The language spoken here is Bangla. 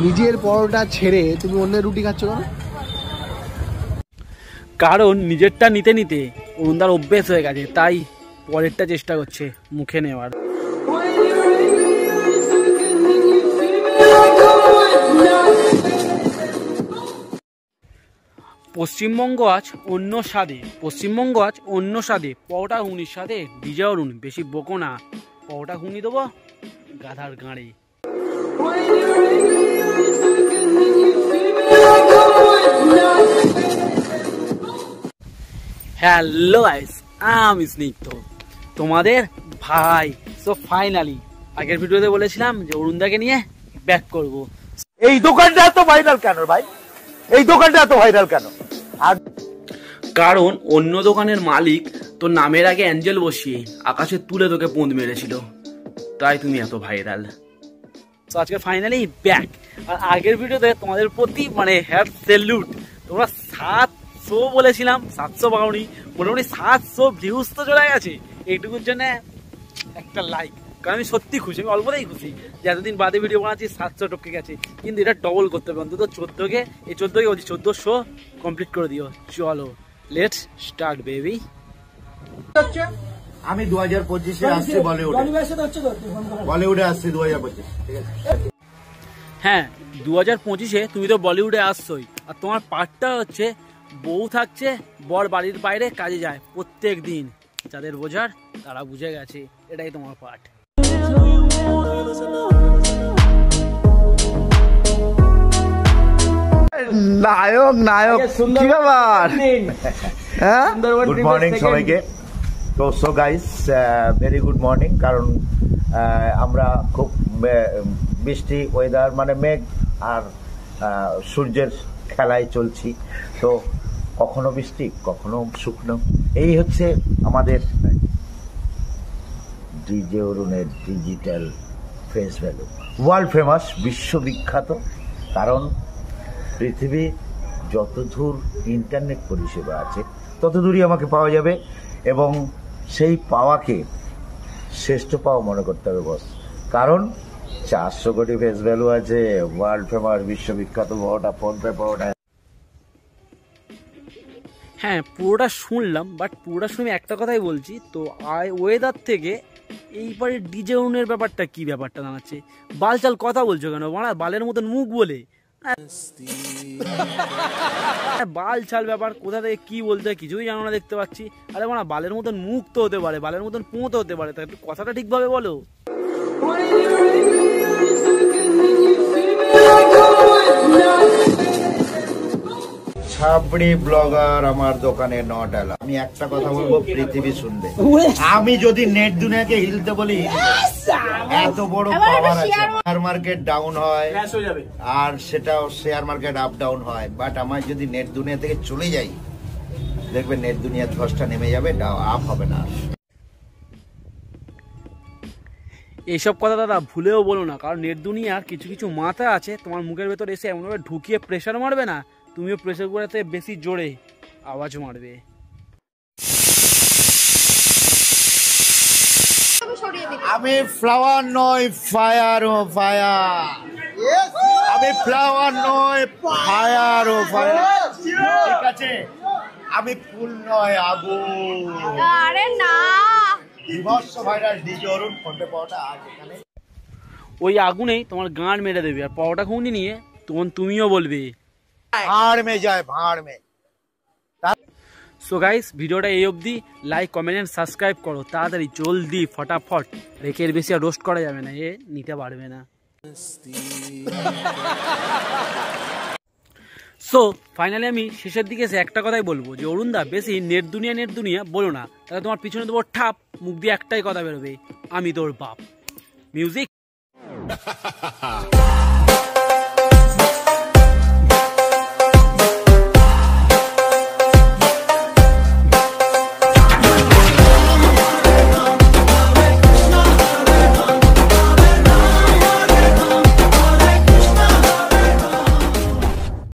নিজের পরোটা ছেড়ে তুমি অন্যের রুটি খাচ্ছ কেন? কারণ নিজেরটা নিতে নিতে অরুণদার অভ্যেস হয়ে গেছে, তাই পরেরটা চেষ্টা করছে মুখে নেওয়ার। পশ্চিমবঙ্গ আজ অন্য স্বাদে, পশ্চিমবঙ্গ আজ অন্য স্বাদে। পরোটা ঘুগনির সাথে ডিজে অরুণ, বেশি বকো না। পরোটা ঘুগনি দেবো গাধার গাঁড়ে। হ্যালো গাইস, আমি স্নিগ্ধ, তোমাদের ভাই। সো ফাইনালি আগের ভিডিওতে বলেছিলাম যে অরুণদাকে নিয়ে ব্যাক করব। এই দোকানটা এত ভাইরাল কেন ভাই? এই দোকানটা এত ভাইরাল কেন? আর কারণ অন্য দোকানের মালিক তোর নামের আগে অ্যাঞ্জেল বসিয়ে আকাশে তুলে তোকে পোঁদ মেরেছিল, তাই তুমি এত ভাইরাল। তো আজকে ফাইনালি ব্যাক। আর আগের ভিডিওতে তোমাদের প্রতি মানে হ্যাড স্যালুট। তোমরা 700 বলেছিলাম, 700 পাওনি, মোটামুটি 700 ভিউজ তো চলে গেছে। এইটুকুর জন্য একটা লাইক, কারণ আমি সত্যি খুশি, আমি অল্পতেই খুশি যে এতদিন বাদে ভিডিও বানাচ্ছি 700 টপকে গেছে। কিন্তু এটা ডবল করতে হবে, অন্তত 14কে, এই 14কে বলছি 1400 কমপ্লিট করে দিও। চলো লেটস স্টার্ট বেবি। আমি 2025-এ আসছি বলিউডে আসছি 2025, ঠিক আছে? হ্যাঁ, 2025-এ তুমি তো বলিউডে আসছোই। আর তোমার পার্টটা হচ্ছে বউ থাকছে, বর বাড়ির বাইরে কাজে যায় প্রত্যেক দিন। যাদের বোঝার তারা বুঝে গেছে, এটাই তোমার পার্ট। নায়ক নায়ক কি ব্যাপার? গুড মর্নিং সবাইকে। তো so guys, very good morning. কারণ আমরা খুব বৃষ্টি ওয়েদার, মানে মেঘ আর সূর্যের খেলায় চলছি। তো কখনো বৃষ্টি, কখনো শুকনো, এই হচ্ছে আমাদের ডিজে অরুণের digital face value. World famous, বিশ্ববিখ্যাত। কারণ পৃথিবী যতদূর ইন্টারনেট পরিষেবা আছে ততদূরই আমাকে পাওয়া যাবে, এবং সেই পাওয়াকে শ্রেষ্ঠ পাওয়া মনে করতে হবে বস। কারণ 400 কোটি ফেস ভ্যালু আছে, ওয়ার্ল্ড ফেমাস, বিশ্ববিখ্যাত পরোটা, ফোনপে পরোটা। হ্যাঁ, পুরোটা শুনলাম, বাট পুরোটা শুনে একটা কথাই বলছি, তো ওয়েদার থেকে এইবারে ডিজে অরুণের ব্যাপারটা কি ব্যাপারটা দাঁড়াচ্ছে? বালচাল কথা বলছো কেন? বাড়া বালের মতন মুখ বলে বাল ছাল ব্যাপার, কোথা থেকে কি বলতে হয় কিছুই জানো না দেখতে পাচ্ছি। আরে বাড়া বালের মতন মুখ তো হতে পারে, বালের মতন পোঁত হতে পারে, তাই একটু কথাটা ঠিকভাবে বলো। ছাবড়ি ব্লগার আমার দোকানে নট এলাও। আমি একটা কথা বলবো, পৃথিবী শুনবে। আমি যদি নেট দুনিয়াকে হিলতে বলি, এত বড় পাওয়ার আছে। শেয়ার মার্কেট ডাউন হয় আর সেটাও শেয়ার মার্কেট আপ ডাউন হয়, বাট আমার যদি নেট দুনিয়া থেকে চলে যাই, দেখবে নেট দুনিয়া ধসটা নেমে যাবে, আপ হবে না। এইসব কথা দাদা ভুলেও বলো না, কারণ নেট দুনিয়ার কিছু কিছু মাথা আছে, তোমার মুখের ভেতর এসে এমনভাবে ঢুকিয়ে প্রেশার মারবে না, তুমিও প্রেশার কুকারেতে বেশি জোরে আওয়াজ মারবে। আমি ফ্লাওয়ার নয়, ফায়ার ও ফায়ার। আমি ফ্লাওয়ার নয়, ফায়ার ও ফায়ার, ঠিক আছে? আমি ফুল নয়, আগুন। আরে না, বিভৎস ভাইরাল ডিজে অরুণ, ফোনপে পরোটা। আর এখানে ওই আগুনেই তোমার গাঁড় মেরে দেবে, আর পরোটা ঘুগনি নিয়ে তখন তুমিও বলবে ভাড় মে যায়, ভাড় মে। সো গাইস, ভিডিওটা এই অবধি। লাইক, কমেন্ট এন্ড সাবস্ক্রাইব করো তাড়াতাড়ি, জলদি, ফটাফট। রেখে এর বেশি আর রোস্ট করা যাবে না, এ নিতে পারবে না। সো ফাইনালি আমি শেষের দিকে এসে একটা কথাই বলবো যে অরুণদা বেশি নেট দুনিয়া বলো না, তাহলে তোমার পিছনে দেবো ঠাপ, মুখ দিয়ে একটাই কথা বেরোবে, আমি তোর বাপ। মিউজিক।